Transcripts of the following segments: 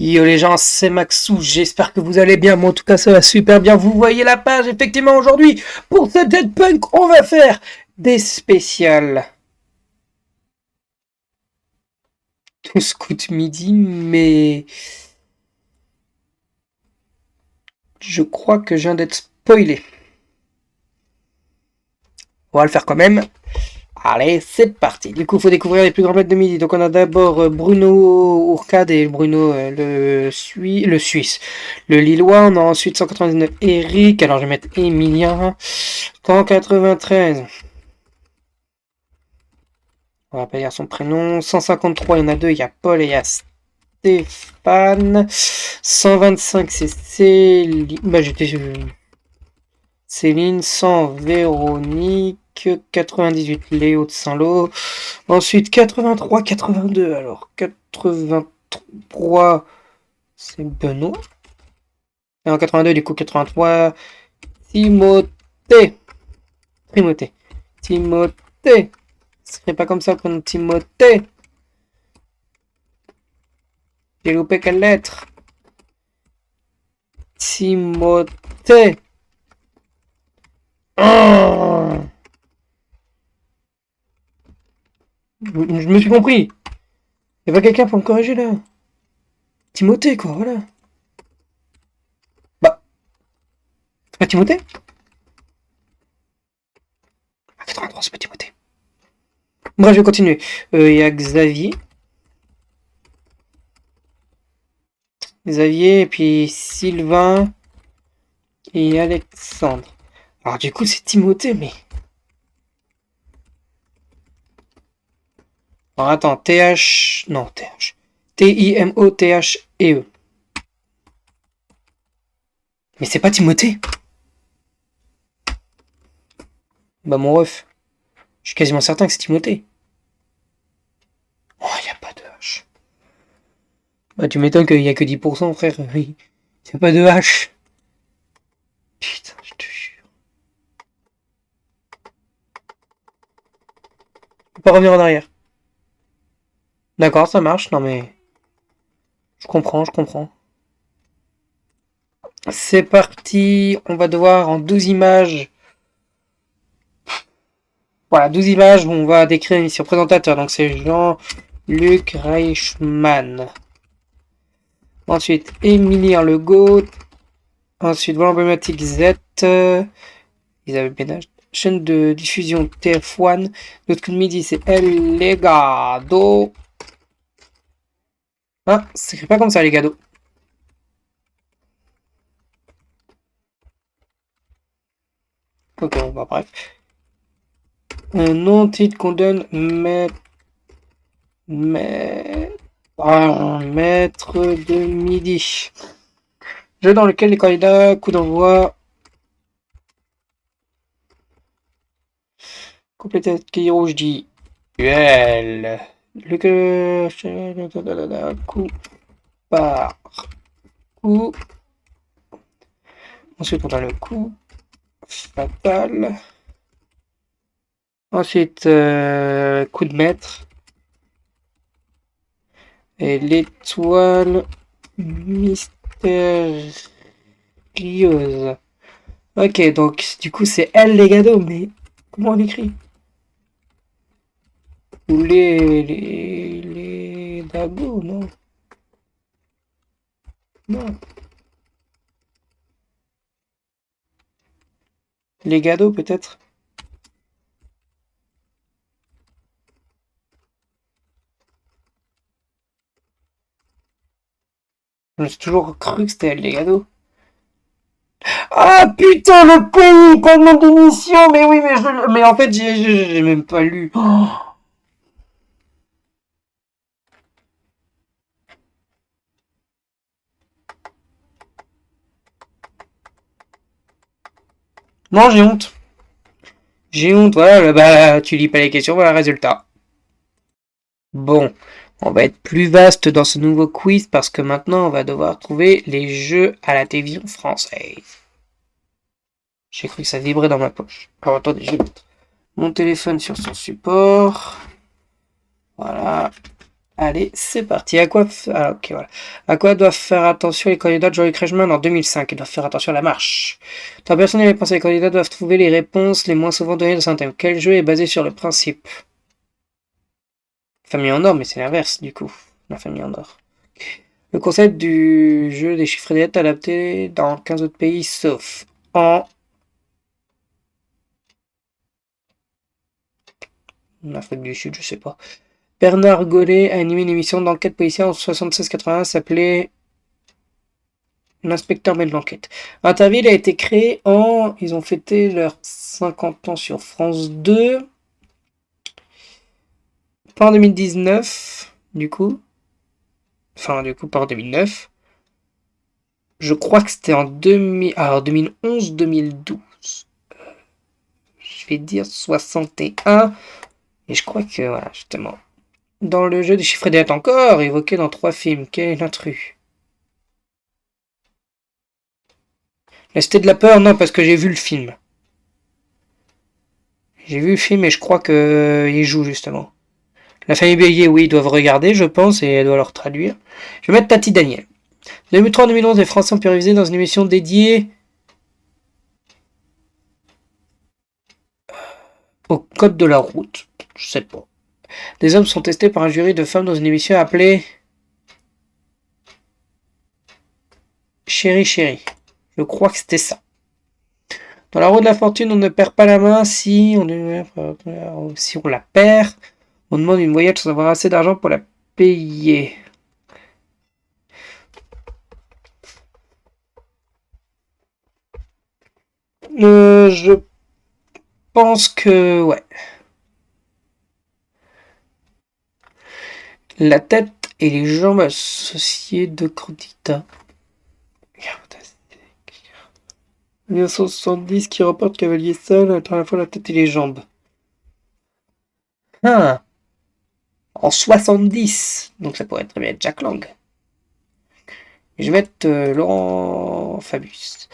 Yo les gens, c'est Maxou, j'espère que vous allez bien, moi en tout cas ça va super bien, vous voyez la page, effectivement aujourd'hui, pour ce Dead Punk, on va faire des spéciales. Tout scout midi, mais je crois que je viens d'être spoilé. On va le faire quand même. Allez, c'est parti. Du coup, il faut découvrir les plus grands maîtres de midi. Donc, on a d'abord Bruno Ourcade et Bruno le Suisse. Le Lillois, on a ensuite 199 Eric. Alors, je vais mettre Emilien. 193. On va pas dire son prénom. 153, il y en a deux. Il y a Paul et il y a Stéphane. 125, c'est Céline. Bah, Céline. 100, Véronique. 98, Léo de Saint-Lô. Ensuite, 83, 82. Alors, 83, c'est Benoît. Et en 82, du coup, 83, Timothée. Timothée. Timothée. Ce serait pas comme ça le prénom Timothée. J'ai loupé quelle lettre? Timothée. Oh, je me suis compris. Y'a pas quelqu'un pour me corriger là? Timothée, quoi, voilà. Bah, c'est pas Timothée? Ah, 83, c'est pas Timothée. Bref, je vais continuer. Il y a Xavier. Xavier, et puis Sylvain et Alexandre. Alors du coup, c'est Timothée, mais... Alors attends, TH... Non, TH. Timothee. Mais c'est pas Timothée. Bah mon ref, je suis quasiment certain que c'est Timothée. Oh, y a pas de H. Bah tu m'étonnes qu'il y a que 10%, frère. Oui. Y a pas de H. Putain, je te jure. Je peux pas revenir en arrière. D'accord, ça marche. Non mais... Je comprends, je comprends. C'est parti. On va devoir en 12 images... Voilà, 12 images où on va décrire une mission présentateur. Donc c'est Jean-Luc Reichmann. Ensuite, Emilien Legault. Ensuite, voilà emblématique Z. Isabelle Bénage. Chaîne de diffusion TF1. Notre coup de midi, c'est El Legado. Ah, c'est pas comme ça, Legado. Ok, bon, bah, bref. Un nom-titre qu'on donne maître de midi. Jeu dans lequel les candidats, coup d'envoi. Complété qui rouge dit duel. Coup par coup. Ensuite, on a le coup fatal. Ensuite, coup de maître. Et l'étoile mystérieuse. Ok, donc du coup c'est El Legado, mais comment on écrit? Ou les Dago, non? Non. Legado peut-être? J'ai toujours cru que c'était El Legado. Ah putain, le pays, pas de nom d'émission, mais oui, mais en fait, j'ai même pas lu. Oh. Non, j'ai honte. J'ai honte, voilà, bah, tu lis pas les questions, voilà le résultat. Bon, on va être plus vaste dans ce nouveau quiz parce que maintenant, on va devoir trouver les jeux à la télévision française. J'ai cru que ça vibrait dans ma poche. Alors attendez, je vais mettre mon téléphone sur son support. Voilà. Allez, c'est parti. Ok, voilà. À quoi doivent faire attention les candidats de Joey Kreischmann en 2005? Ils doivent faire attention à la marche. Tant personne n'y avait pensé. Les candidats doivent trouver les réponses les moins souvent données dans un thème. Quel jeu est basé sur le principe? Famille en or, mais c'est l'inverse, du coup. La famille en or. Le concept du jeu des chiffres et des lettres adapté dans 15 autres pays, sauf en Afrique du Sud, je sais pas. Bernard Gollet a animé une émission d'enquête policière en 76-81 s'appelait L'inspecteur mène l'enquête. Interville a été créé en... Ils ont fêté leurs 50 ans sur France 2. Pas en 2019, du coup. Enfin, du coup, pas en 2009. Je crois que c'était en 2000... Alors, 2011-2012. Je vais dire 61. Et je crois que, voilà, justement. Dans le jeu des chiffres et des lettres encore, évoqué dans 3 films, quel est l'intrus? La Cité de la Peur, non, parce que j'ai vu le film. J'ai vu le film et je crois que il joue justement. La famille Bélier, oui, ils doivent regarder, je pense, et elle doit leur traduire. Je vais mettre Tati Daniel. 2003-2011, les Français ont pu réviser dans une émission dédiée au code de la route. Je sais pas. Des hommes sont testés par un jury de femmes dans une émission appelée Chérie Chérie. Je crois que c'était ça. Dans la roue de la fortune, on ne perd pas la main si on la perd. On demande une voyage sans avoir assez d'argent pour la payer. Je pense que ouais. La tête et les jambes associées de Crotita. 1970 qui reporte cavalier seul, à la fois la tête et les jambes. Ah, en 70. Donc ça pourrait très bien être Jack Lang. Je vais mettre Laurent Fabius.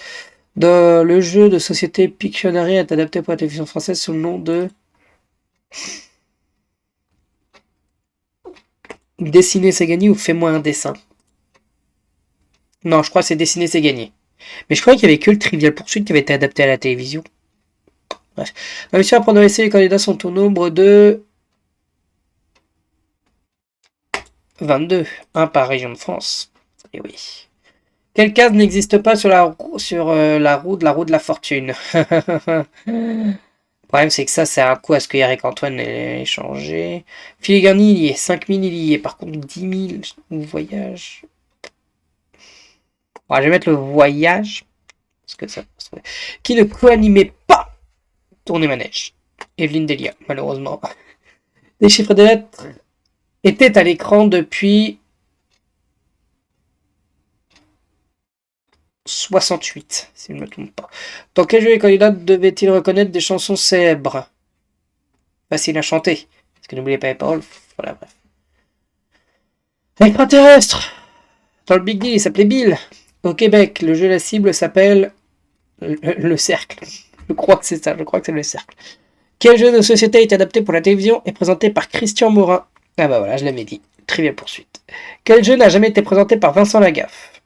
Dans le jeu de société Pictionary est adapté pour la télévision française sous le nom de Dessiner c'est gagné ou Fais-moi un dessin. Non, je crois que c'est Dessiner c'est gagné. Mais je croyais qu'il y avait que le Trivial Poursuite qui avait été adapté à la télévision. Bref. Dans la mission à prendre l'essai, les candidats sont au nombre de 22. Un par région de France. Et oui. Quelle case n'existe pas sur la roue de la fortune? Le problème, c'est que ça, c'est un coup à ce que Eric Antoine ait changé. Filigrane, il y est 5000, il y est. Par contre, 10 000, voyage. Bon, je vais mettre le voyage. Parce que ça, qui ne co-animait pas Tourner Manège. Evelyne Delia, malheureusement. Les chiffres des lettres étaient à l'écran depuis 68, si je ne me trompe pas. Dans quel jeu les candidats devaient-ils reconnaître des chansons célèbres? Facile à chanter. Parce que n'oubliez pas les paroles. Voilà, bref. Extraterrestre. Dans le Big Deal, il s'appelait Bill. Au Québec, le jeu la cible s'appelle le cercle. Je crois que c'est ça, je crois que c'est le cercle. Quel jeu de société a été adapté pour la télévision et présenté par Christian Morin? Ah bah voilà, je l'avais dit. Trivial Poursuite. Quel jeu n'a jamais été présenté par Vincent Lagaffe?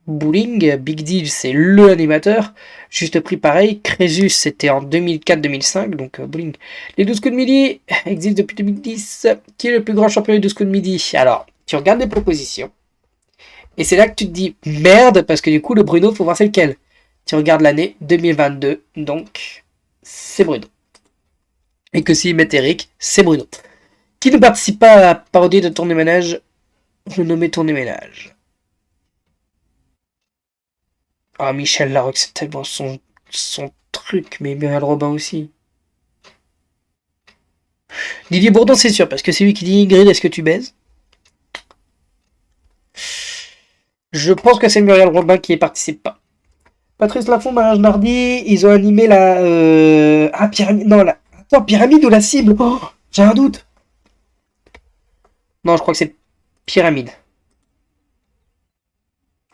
Bowling, Big Deal, c'est le animateur. Juste prix pareil. Crésus, c'était en 2004-2005, donc Bowling. Les 12 coups de midi existent depuis 2010. Qui est le plus grand champion des 12 coups de midi? Alors, tu regardes les propositions. Et c'est là que tu te dis merde, parce que du coup, le Bruno, faut voir c'est lequel. Tu regardes l'année 2022, donc c'est Bruno. Et que s'ils mettent Eric, c'est Bruno. Qui ne participe pas à la parodie de Tourner Ménage? Je nommais Tourner Ménage. Ah, Michel Larocque, c'est tellement son truc, mais Muriel Robin aussi. Didier Bourdon, c'est sûr, parce que c'est lui qui dit Ingrid, est-ce que tu baises? Je pense que c'est Muriel Robin qui y participe pas. Patrice Laffont, Mariage Nardi, ils ont animé la. Ah, Pyramide. Non, la. Attends, Pyramide ou la cible? Oh, j'ai un doute. Non, je crois que c'est Pyramide.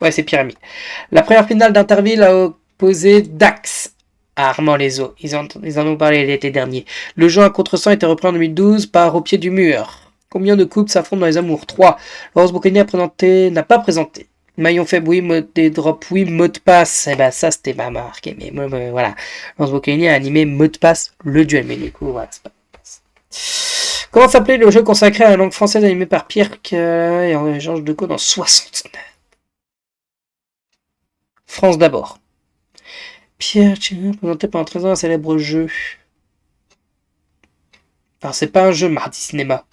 Ouais, c'est Pyramide. La première finale d'Interville a opposé Dax Armand les eaux. Ils en ont parlé l'été dernier. Le jeu à contre-sang a été repris en 2012 par Au pied du mur. Combien de couples s'affrontent dans les amours? 3. Laurence Boccolini n'a pas présenté. Maillon faible, oui. Mode des drops, oui. Mot de passe, eh ben ça c'était pas marqué. Mais voilà. Laurence Boccolini a animé Mot de passe, le duel. Mais du coup, voilà, c'est pas mot de passe. Comment s'appelait le jeu consacré à la langue française animé par Pierre et Georges Decaux dans 69? France d'abord. Pierre Tchénin, présenté pendant 13 ans un célèbre jeu. Alors, c'est pas un jeu mardi cinéma.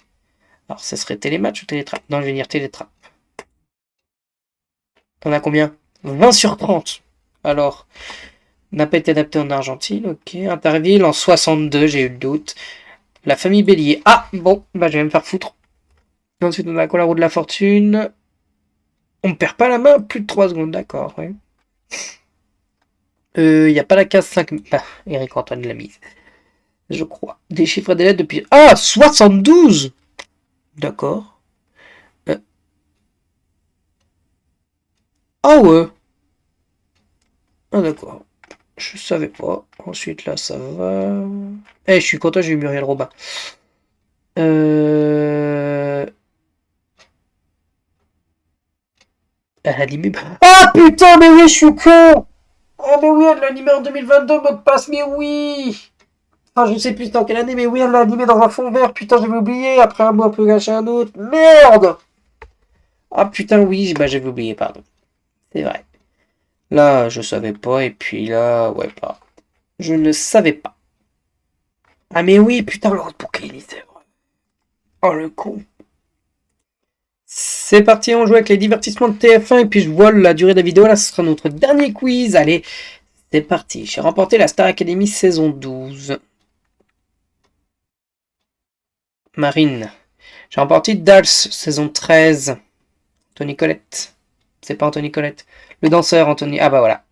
Alors, ce serait Télématch ou Télétrap? Non, je vais dire Télétrap. T'en as combien? 20 sur 30. Alors, n'a pas été adapté en Argentine, ok. Interville en 62, j'ai eu le doute. La famille Bélier. Ah, bon, bah je vais me faire foutre. Ensuite, on a quoi, la roue de la fortune? On ne perd pas la main, plus de 3 secondes, d'accord, oui. Il n'y a pas la case 5. Ah, Eric Antoine l'a mise. Je crois. Des chiffres et des lettres depuis. Ah, 72! D'accord. Ah ouais. Ah d'accord. Je savais pas. Ensuite là ça va. Eh, je suis content, j'ai eu Muriel Robin. Elle a animé. Ah putain, mais oui, je suis con! Oh mais oui, elle l'a animé en 2022, mot de passe, mais oui! Ah, je sais plus dans quelle année, mais oui, elle l'a animé dans un fond vert, putain, j'avais oublié, après un mot un peu gâché un autre. Merde! Ah putain, oui, bah j'avais oublié, pardon. C'est vrai. Là, je savais pas, et puis là, ouais, pas. Je ne savais pas. Ah mais oui, putain, le bouquet, c'est vrai. Oh le con. C'est parti, on joue avec les divertissements de TF1 et puis je vois la durée de la vidéo. Là, ce sera notre dernier quiz. Allez, c'est parti. J'ai remporté la Star Academy saison 12. Marine. J'ai remporté Dals saison 13. Anthony Colette. C'est pas Anthony Colette. Le danseur Anthony. Ah bah voilà.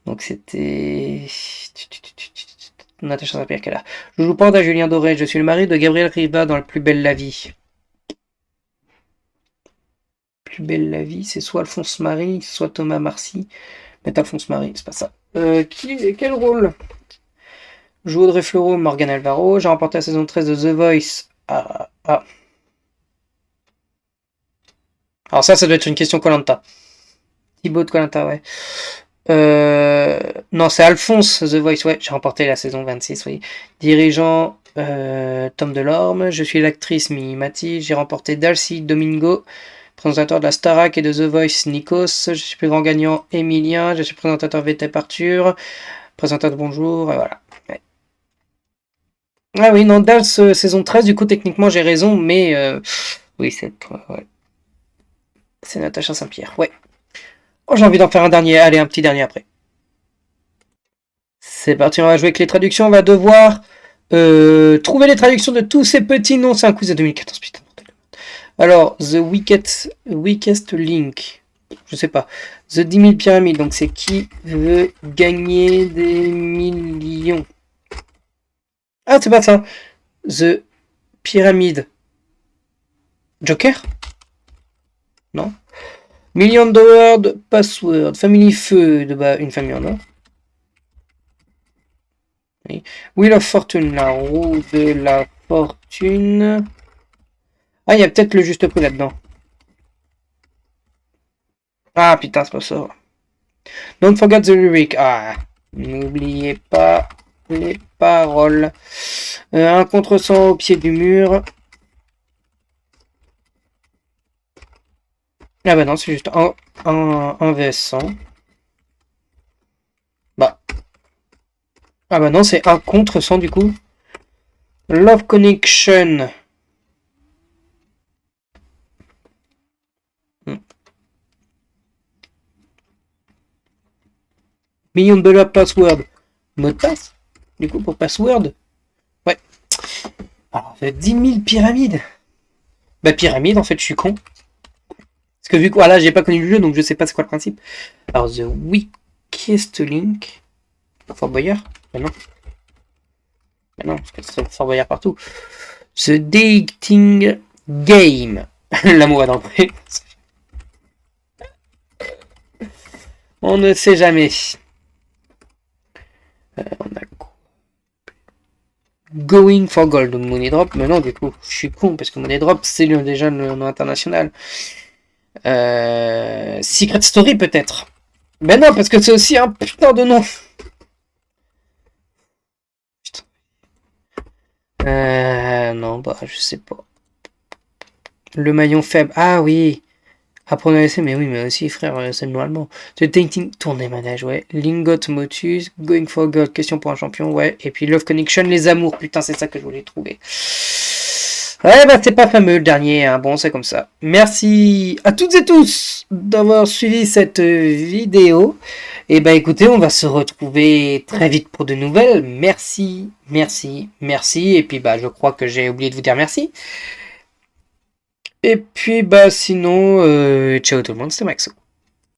Donc c'était. Natacha Saint-Pierre qu'elle a. Je joue Panda Julien Doré. Je suis le mari de Gabriel Riva dans La plus belle la vie. Plus belle la vie, c'est soit Alphonse Marie, soit Thomas Marcy. Mais Alphonse Marie, c'est pas ça. Quel rôle joue Audrey Fleurot, Morgan Alvaro. J'ai remporté la saison 13 de The Voice. Alors ça doit être une question Koh-Lanta. Thibaut de Koh-Lanta, ouais. Non, c'est Alphonse, The Voice, ouais. J'ai remporté la saison 26, oui. Dirigeant, Tom Delorme. Je suis l'actrice Mimi Mati. J'ai remporté Dalcy Domingo. Présentateur de la Starac et de The Voice, Nikos. Je suis plus grand gagnant, Emilien. Je suis présentateur VTEP Arthur. Présentateur de Bonjour, et voilà. Ouais. Ah oui, non, Dals, saison 13, du coup, techniquement, j'ai raison, mais... oui, ouais. C'est Natacha Saint-Pierre, ouais. Oh, j'ai envie d'en faire un dernier. Allez, un petit dernier après. C'est parti, on va jouer avec les traductions. On va devoir trouver les traductions de tous ces petits noms. C'est un quiz de 2014, putain. Alors, The Weakest Link. Je sais pas. The 10 000 pyramides. Donc, c'est qui veut gagner des millions. Ah, c'est pas ça. The Pyramide. Joker? Non. $1 million Password. Family Feu. Une famille en or. Oui. Wheel of Fortune. La roue de la fortune. Ah, il y a peut-être le juste prix là-dedans. Ah, putain, c'est pas ça. Don't forget the lyric. Ah, n'oubliez pas les paroles. Un contresens au pied du mur. Ah bah non, c'est juste un VS100. Bah. Ah bah non, c'est un contresens du coup. Love Connection. $1 million Password. Mot de passe. Du coup, pour password. Ouais. Alors, 10 000 pyramides. Bah, pyramide, en fait, je suis con. Parce que vu que, voilà, j'ai pas connu le jeu, donc je sais pas c'est quoi le principe. Alors, The Weakest Link. Fort Boyard. Bah non. Bah non, parce que c'est Fort Boyard partout. The Dating Game. L'amour est dans le pré. On ne sait jamais. On a quoi? Going for Gold, donc Money Drop, mais non, du coup, je suis con, parce que Money Drop, c'est déjà le nom international. Secret Story, peut-être. Ben non, parce que c'est aussi un putain de nom. Non, bah, je sais pas. Le maillon faible. Ah oui. Apprendre à laisser, mais oui, mais aussi, frère, c'est le nom allemand. The Dating Tournée Manège, ouais. Lingot Motus, Going for God, question pour un champion, ouais. Et puis Love Connection, les amours, putain, c'est ça que je voulais trouver. Ouais, bah, c'est pas fameux le dernier, hein. Bon, c'est comme ça. Merci à toutes et tous d'avoir suivi cette vidéo. Et bah, écoutez, on va se retrouver très vite pour de nouvelles. Merci, merci, merci. Et puis, bah, je crois que j'ai oublié de vous dire merci. Et puis, bah, sinon, ciao tout le monde, c'était Maxo.